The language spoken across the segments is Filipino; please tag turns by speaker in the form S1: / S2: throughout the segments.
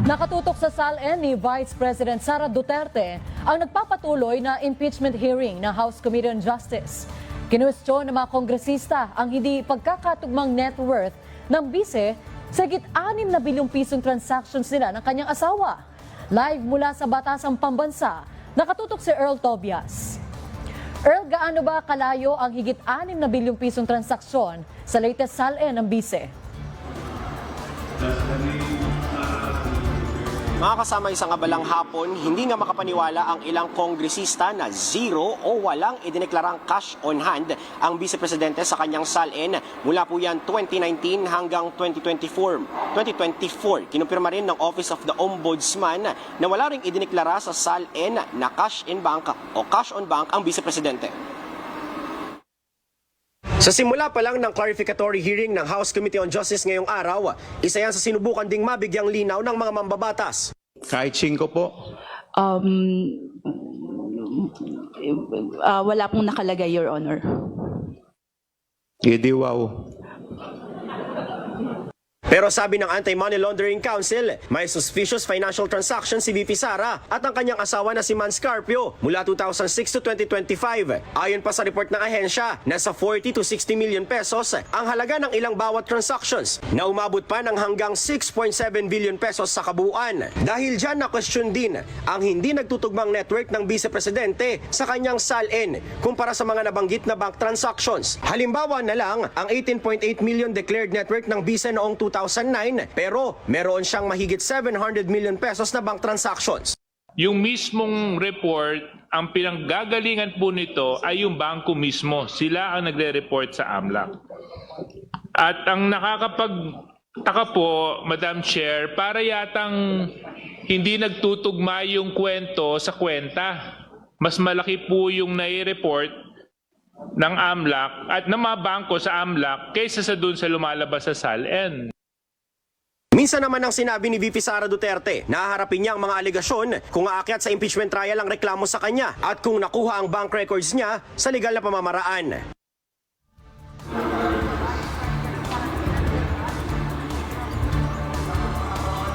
S1: Nakatutok sa SALN ni Vice President Sara Duterte ang nagpapatuloy na impeachment hearing ng House Committee on Justice. Kinwestiyon ng mga kongresista ang hindi pagkakatugmang net worth ng bise sa higit 6 na bilyong pisong transactions nila ng kanyang asawa. Live mula sa Batasang Pambansa, nakatutok si Earl Tobias. Earl, gaano ba kalayo ang higit 6 na bilyong pisong transaksyon sa latest SALN ng bise?
S2: Mga kasama, isang abalang hapon, hindi nga makapaniwala ang ilang kongresista na zero o walang idineklarang cash on hand ang Vice Presidente sa kanyang SALN mula po yan 2019 hanggang 2024. Kinumpirma rin ng Office of the Ombudsman na wala ring idineklara sa SALN na cash in bank o cash on bank ang Vice Presidente. Sa simula pa lang ng clarificatory hearing ng House Committee on Justice ngayong araw, isa yan sa sinubukan ding mabigyang linaw ng mga mambabatas.
S3: Kahit 5 po?
S4: Wala pong nakalagay, Your Honor.
S3: Hindi wow.
S2: Pero sabi ng Anti-Money Laundering Council, may suspicious financial transactions si VP Sara at ang kanyang asawa na si Man Scarpio mula 2006 to 2025. Ayon pa sa report ng ahensya, nasa 40 to 60 million pesos ang halaga ng ilang bawat transactions na umabot pa ng hanggang 6.7 billion pesos sa kabuuan. Dahil dyan na-question din ang hindi nagtutugmang network ng Vice Presidente sa kanyang SALN kumpara sa mga nabanggit na bank transactions. Halimbawa na lang ang 18.8 million declared network ng Vice noong 2009 pero meron siyang mahigit 700 million pesos na bank transactions.
S5: Yung mismong report, ang pinanggagalingan po nito ay yung bangko mismo. Sila ang nagre-report sa AMLAC. At ang nakakapagtaka po, Madam Chair, para yatang hindi nagtutugma yung kwento sa kwenta. Mas malaki po yung nai-report ng AMLAC at ng mga bangko sa AMLAC kaysa sa dun sa lumalabas sa SALN.
S2: Minsan naman ang sinabi ni VP Sara Duterte, nahaharapin niya ang mga alegasyon kung aakyat sa impeachment trial ang reklamo sa kanya at kung nakuha ang bank records niya sa legal na pamamaraan.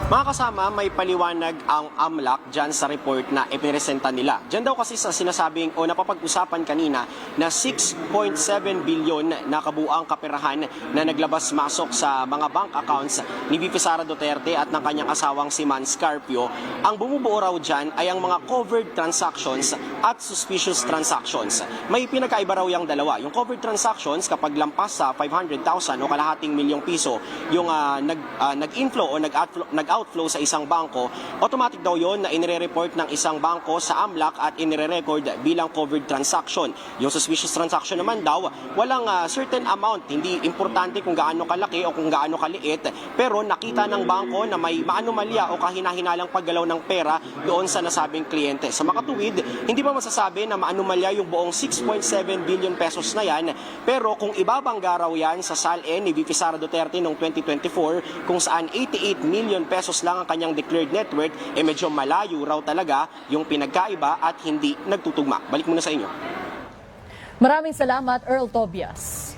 S2: Mga kasama, may paliwanag ang AMLAC dyan sa report na ipinresenta nila. Dyan daw kasi sa sinasabing o napapag-usapan kanina na 6.7 bilyon na kabuang kaperahan na naglabas-masok sa mga bank accounts ni VP Sara Duterte at ng kanyang asawang si Man Scarpio. Ang bumubuo raw dyan ay ang mga covered transactions at suspicious transactions. May pinagkaiba raw yung dalawa. Yung covered transactions, kapag lampas sa 500,000 o kalahating milyong piso, yung nag-inflow o nag-outflow sa isang bangko, automatic daw yon na inire-report ng isang bangko sa AMLAC at inire-record bilang covered transaction. Yung suspicious transaction naman daw, walang certain amount, hindi importante kung gaano kalaki o kung gaano kaliit, pero nakita ng bangko na may maanomalya o kahina-hinalang paggalaw ng pera doon sa nasabing kliyente. Sa makatuwid, hindi pa masasabi na maanomalya yung buong 6.7 billion pesos na yan, pero kung ibabangga raw yan sa SALN ni VP Sara Duterte noong 2024, kung saan 88 million pesos lang ang kanyang declared net worth, medyo malayo raw talaga yung pinagkaiba at hindi nagtutugma. Balik muna sa inyo.
S1: Maraming salamat, Earl Tobias.